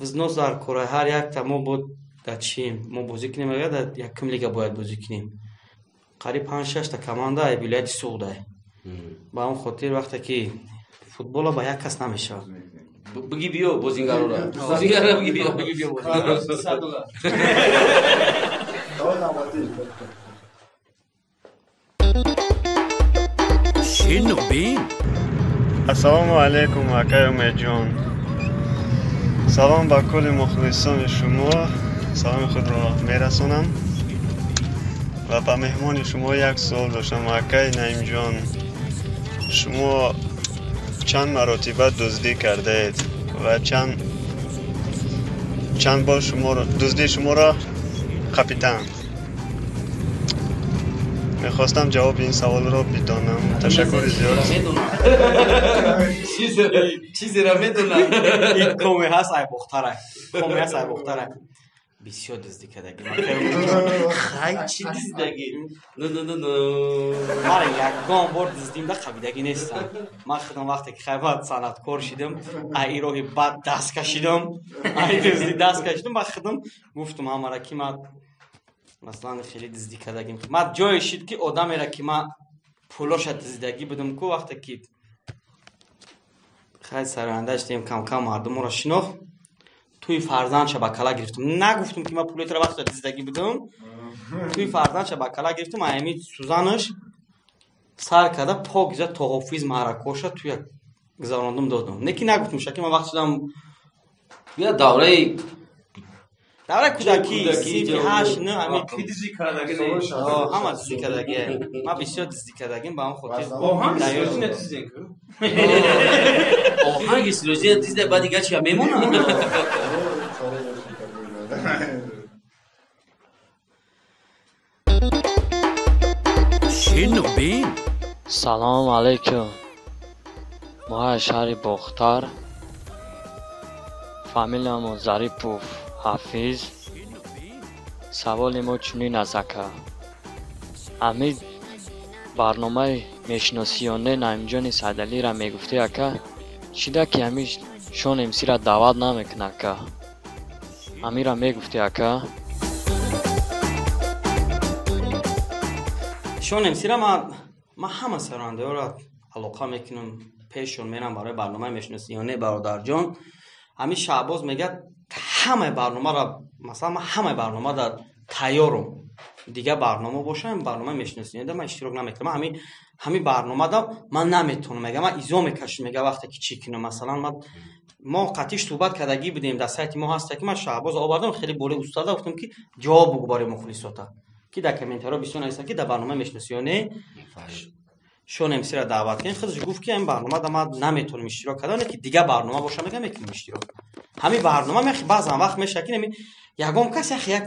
взнос дар кораи ҳар якта мо бод дар чим мо бозӣ кунем агар дар якум лига бояд бозӣ кунем қариб 5-6 та команда ай вилояти суғдай ба он хотир вақте ки футбола ба як кас намешавад Бигӣ биё бозингарора. Бозингара бигӣ биё. Ассалому алейкум акай умедҷон. Салом ба кулли мухлисони шумо. Саломи худро мерасонам. و با مهمان شما یک سوال داشتم. اکای نعیم جان، شما چند مرتبه دزدی کرده اید و چند بار دزدی شما را کاپیتان؟ میخواستم جواب این سوال را بدانم. تشکر زیاد. چیزی را میدونم. این کومه هست ای بختره. بسیار دزدی کردگی. خیلی چی دزدگی؟ من یکم بار دزدیم ده خبیدگی نیستم. من خودم وقتی که خیبت صنعتکار شدم ای راهی بد دست کشیدم. من خودم گفتم همه که من مثلا خیلی دزدی کردگیم. من جای شد که آدم را که من پولش دزدگی بدم که وقتی که خیلی سرانده شدیم کم مردم را شناخت توی فرزند شبکلا گرفتم. نگفتم که من پولیت را وقتی دزدگی بدم. توی فرزند شبکلا گرفتم. ایمی سوزانش سر کرده پا گذاشت تا حافظ معرکه شد توی گذراندم دادم. نکی نگفتم شکی من وقت شدم یا دوره کودکی 38 نه همین دزدی کردگی همه دزدی کردگی. من بسیار دزدی کردگیم با هم خاطر آهنگ سیروزی ندزدین که؟ آهنگ سیروزی ندزده بعد دیگه چی میمونه؟ شنوبین سلام علیکم. ما شهر بختار، فامیلمون ظریفوف حافظ. سوال ما چنین است که امید برنامه میشناسیانه نعیم جان سعدعلی را میگفته که چیده که امید شون امسی را دعوت نمیکنه که امیر را میگفته که شون امسی را من همه سرانده ها را علاقه میکنم پیشون میرم برای برنامه میشناسیانه برادر جان. همین شعباز میگه همه برنامه را مثلا من همه برنامه را تیارم دیگه برنامه باشه برنامه میشناسیانه من اشتراک نمیکنم. همین برنامه را من نمیتونم میگم من ایزا میکشم میگه وقتی که چی کنم مثلا ما قطعی صحبت کردگی بدیم در سایت ما هست که من شعباز آوردم خیلی بوله استاد گفتم که جواب بگو برای مخلصاتا که در کامنت‌ها بسیار نیست که در برنامه میشناسیانه شون امسی را دعوت کردن. خودش گفت که این برنامه دا من نمیتونم اشتراک کردن که دیگه برنامه باشه میگم میتونم اشتراک. همین برنامه بعضا وقت میشه که یگام کسی یک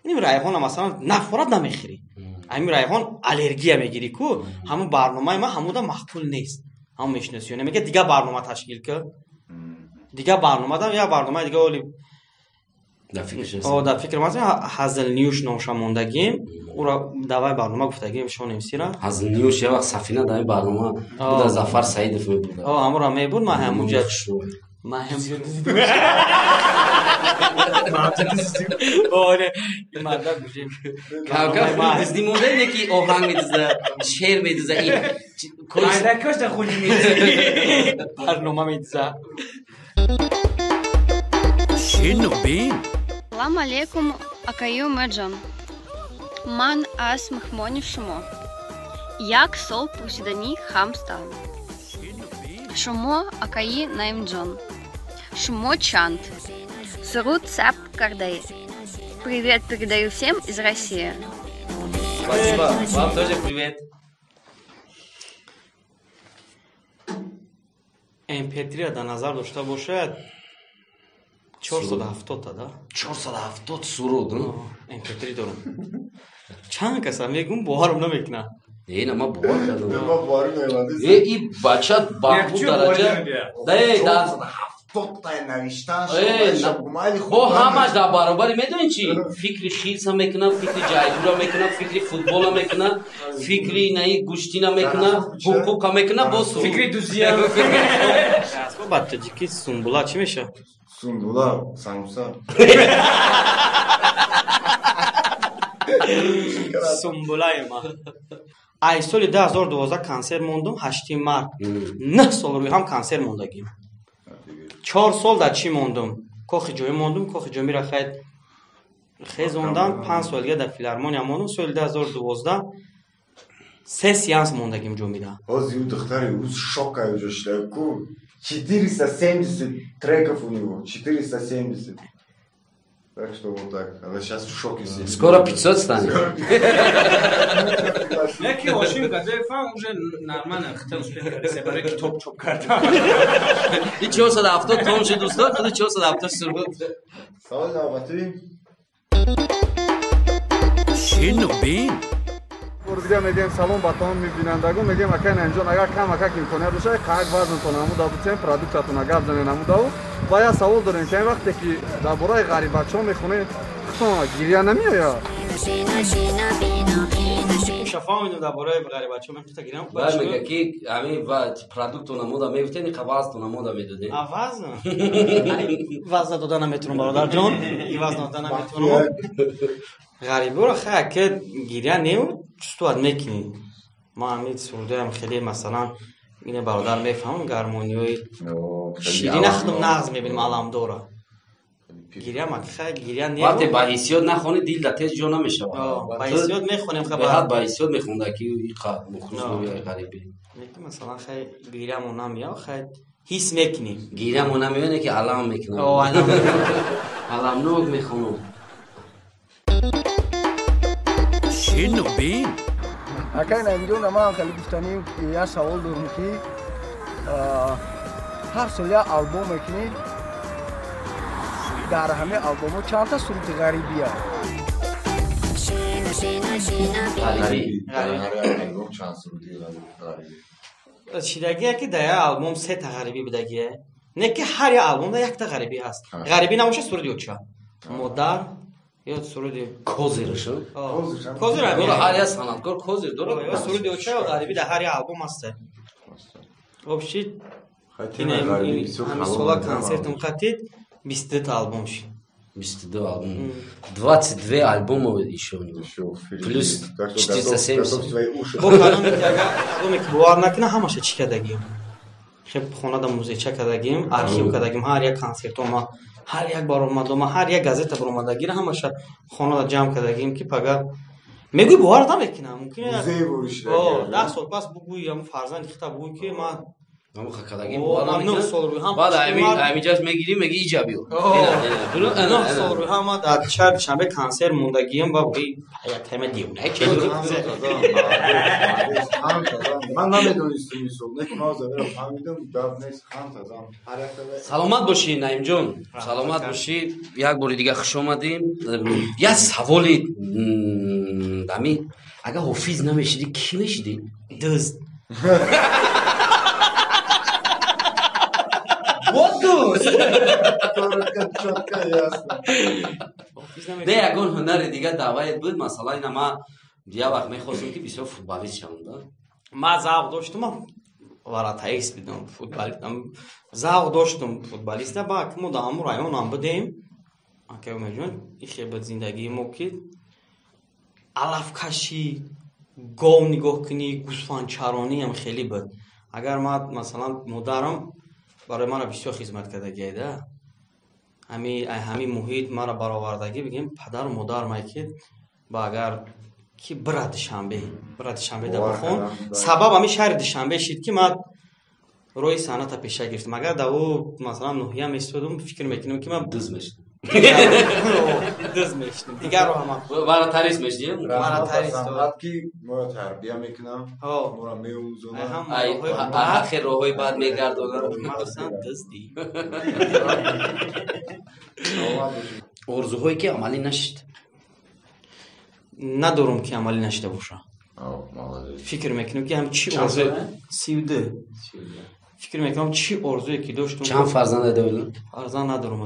این رایحان مثلا نفرت نمیخری همین رایحان الرژی میگیری کو همون برنامه ما همودا مقبول نیست هم میشناسیونه میگه دیگه برنامه تشکیل که دیگه برنامه دا یا برنامه دیگه ولی در فکر ما هزل نیوش نامش موندگیم او را دوای برنامه گفتگیم شون امسی را هزل نیوش یا وقت سفینه در برنامه بود ظفر سعیدов بود همون را میبود ما همونجا ما همونجا آره این مدد بودیم کاکا دزدی مونده اینه که آهنگ میدوزه شعر میدوزه این کاش در خونی میدوزه برنامه میدوزه. شنوبین Салам алейкум, акаю меджан. Ман ас махмони шумо. Як сол пусидани хамстан. Шумо акаи наимджон. Шумо чант. Сурут цап кардай. Привет передаю всем из России. Спасибо, вам тоже привет. MP3 در نظر داشته باشد 470 تا да 470 سرود MP3 دارم. چند کس میگم باورم نمیکنه. این ما باور کردم. ما باور نمی‌کنیم. این بچه باهوش درجه ده 70 تا نوشتن با همش در برابر میدونین چی فکری خیس هم میکنه فکری جایگور هم میکنه فکری فوتبال هم میکنه فکری نهی گوشتین هم میکنه حقوق هم میکنه با فکری دوزی هم با تاجیکی سنبولا چی میشه؟ سنبولا سموسا سنبولای ما ای سال 2012 کانسر موندم 8 مارت 9 سال روی هم کانسر موندگیم 4 سال در چی موندم کوخ جوی موندم کوخ جوی میرا خیزوندم 5 سال دیگه در فیلارمونیا موندم سال 2012 3 سیانس موندگیم جو میدا Ози у дохтари уз шока je шлеку 470 треков у него 470 Так что вот так. Она сейчас в шоке сидит. Скоро 500 станет. یکی آشیم گذاره فهم اونجا نرمانه خطر سپره برای کتاب چوب کردم این 470 تون شد دوستان خود 470 سرود سوال نوبتی شنوبین دیگه میگیم سلام با تمام میبینندگان میگیم اکن انجام اگر کم امکانیت باشه قاعد وزنتون نموده بودیم پروداکتتون گپ زنه نموده و یا سوال داریم که وقتی که درباره غریبه‌چا میخونید گریه نمیاد شفا میدم درباره غریبه‌چا من تا گیرم بعد میگه که همین و پروداکت نموده میفتین قواز تو نموده میدادین آواز وزن دادن نمیتونم برادر جان. این وزن دادن نمیتونم غریبه رو خیلی که گیریه نمید چطور اد میکنی ما همین سروده هم خیلی مثلا اینه برادر میفهمم گرمونیوی شیرین خودم نغز میبینیم علم دوره گیریه ما خیلی گیریه نمید وقتی با حیثیت نخونی دیل در تیز جو نمیشه با حیثیت میخونیم به حد با حیثیت میخونده که این مخصوص روی غریبی مثلا خیلی گیریه مون نمیاد خیلی حس میکنیم گیریه مون نمیونه که علم میکنه علم نوگ میخونم شنوبین اکن انجام ما خیلی گفتنیم که یه سوال دارم که هر سال یه آلبوم میکنید در همه آلبوم چند تا سرود غریبی هست غریبی چند سرودی غریبی چیدگیه که در آلبوم 3 تا غریبی بدگیه نه که هر یه آلبوم در 1 تا غریبی هست غریبی نباشه سرودی اوچا مدر یا سرودی کوزیر شو کوزیر هم هر یه سنتکار کوزیر داره یا سرودی اوچا و غریبی در هر یه آلبوم هست خب اینه همین سالا کنسرتم قطید 22 تا آلبوم شد 22 album 22 альбомов еще у него плюс 470 خب الان میگه آلبومی که باور نکنه همش چی کردگیم خب خونه دا موزیک کردگیم آرشیو کردگیم هر یک کنسرت ما هر یک بار اومدم هر یک گازeta بر اومدگی همش خونه دا جمع کردگیم که پگا میگی باور نمیکنم ممکنه 10 سال پس بگویم فرزند خطاب بگوی که ما ما خکدگیم بعد همینجاش میگیریم میگی ایجابیو نه سال روی هم در شنبه کنسر موندگیم با بی حیات همه دیونه که من نمیدونستم این سال نه که ما زدم فهمیدم داد نیست خان تازم سلامت باشی نعیم جان سلامت باشی یک بار دیگه خوش اومدیم یه سوالی دمی اگه حافظ نمیشدی کی میشدی دزد نه یکون هنر دیگه دعوایت بود مثلا اینا ما یه وقت میخواستم که بسیار فوتبالیست شوم ما ذوق داشتم وراتایس بدم فوتبالیستم ذوق داشتم فوتبالیست با که مدام رایون هم بدیم که میجون این به زندگی موکید علف کشی گاو نگاه کنی گوسفند چرانی هم خیلی بود اگر ما مثلا مدارم برای ما را بسیار خدمت کرده ده همین محیط ما را برآوردگی بگیم پدر و مادر ما که با اگر کی برات شنبه در بخون سبب همین شهر دشنبه شد که ما روی صنعت پیشه گرفتم اگر دو مثلا نوحیه میستودم فکر میکنم که من دز میشم دیگر رو هم برای تریس میشیم برای تریس صنعت که ما تربیه میکنم ما را میوزونم آخر روحی بعد میگردونم مثلا دزدی ارزوهایی که عملی نشد ندارم که عملی نشده باشه فکر میکنم که هم چی ارزوی 32 فکر میکنم چی ارزویی که داشتم چند فرزند داری؟ فرزند ندارم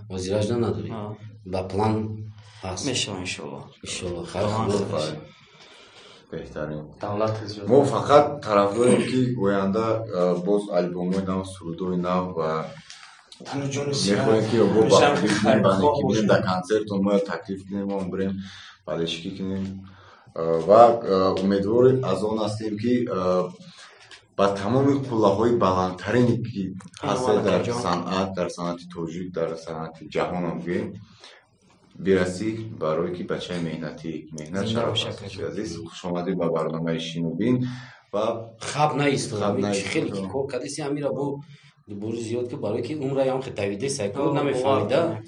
وزیرشتم نداری؟ با پلان هست؟ میشه انشالله خیلی خوب بهترین ما فقط طرفداریم که گوینده باز آلبوم‌های نو سرودهای نو و میخوایم که با تکلیف کنیم که بریم در کنسرت ما تکلیف کنیم و بریم پالشکی کنیم و امیدوار از آن هستیم که با تمام قله‌های بلندترینی که هست در صنعت توجیه در صنعت جهان هم گوییم برسی برای که بچه مهنت شرف عزیز خوش آمدید با برنامه شنوبین و خب نیست خیلی که کار کردیسی همیرا بو زیاد که برای که عمره هم که دویده سکو نمیفهمیده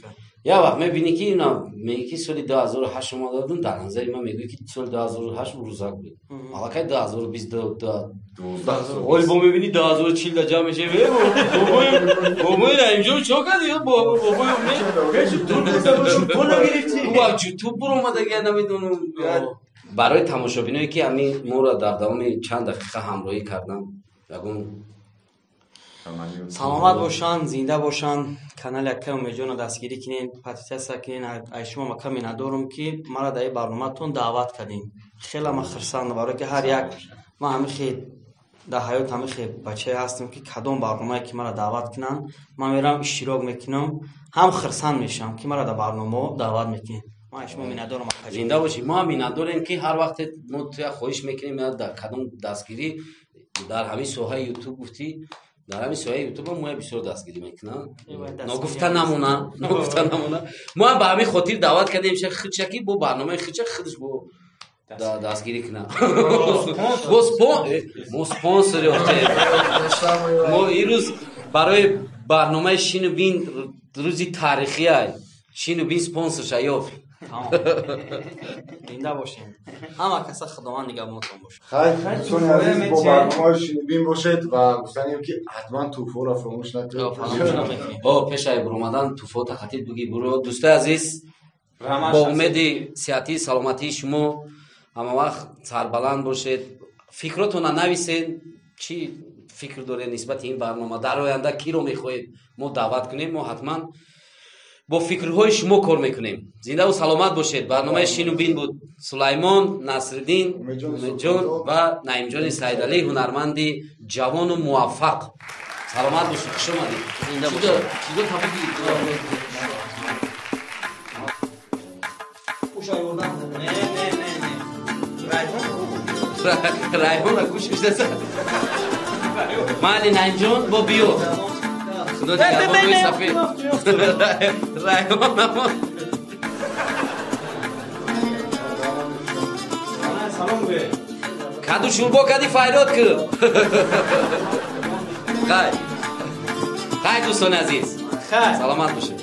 یا وقت میبینی که اینا میگی که سال 2008 شما دادن در نظر من میگه که سال 2008 روزک بود حالا که 2022 ولی با میبینی 2040 دا جا میشه بابا اینجا چه کردی بابا تو نگرفتی او یوتیوب برو اومده دیگه نمیدونم برای تماشابینایی که همین ما را در دوام چند دقیقه همراهی کردم یگون سلامت باشن زنده باشن کانال اکه امیدجان رو دستگیری کنین پاتیتس کنین ای شما ما کمی ندارم که مرا در این برنامه تون دعوت کردین خیلی ما خرسند برای که هر یک ما همیشه در حیات همیشه بچه هستیم که کدام برنامه که مرا دعوت کنن ما میرم اشتراک میکنم هم خرسند میشم که مرا در برنامه دعوت میکنین ما شما می ندارم زنده باشی ما می نداریم که هر وقت ما توی خواهش میکنیم در کدام دستگیری در همین سوهای یوتیوب گفتی در همین سوهای یوتیوب ما بسیار دستگیری میکنن نگفته نمونه ما به همین خاطر دعوت کردیم شه خودشکی با برنامه خودش با دستگیری کنه ما سپانسر ما این روز برای برنامه شین و بین روزی تاریخی های شین و بین سپانسر شایافی زنده باشین همه کسا خداوند نگهبانتون باشه خیلی دوستان عزیز با برنامه شنوبین باشید و گفتنیم که حتما توفو را فراموش نکنید پیش ای برآمدن توفو تخطیط بگی برو دوستای عزیز با امید صحتی سلامتی شما همه وقت سربلند باشید فکراتون نویسین چی فکر داره نسبت این برنامه در آینده کی رو میخواهید ما دعوت کنیم ما حتما با فکرهای شما کار میکنیم زنده و سلامت باشید برنامه شنوبین بود سلیمان نصرالدین امیدجان و نعیم جان سیدعلی هنرمندی جوان و موفق سلامت باشید خوش اومدید زنده باشید چیزا رایحان گوش میشه مالی نعیم جان با بیو خدا دیگر با روی سفید رایحان اما کدو شوربا کدی فایرات کرد خیلی دوستان عزیز سلامت باشید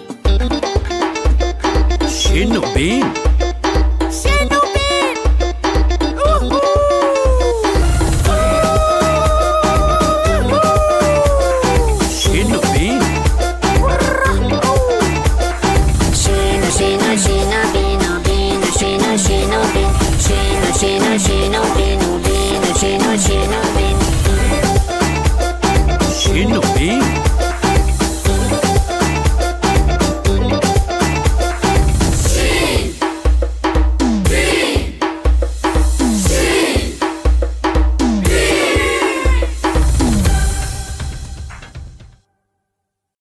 شنوبین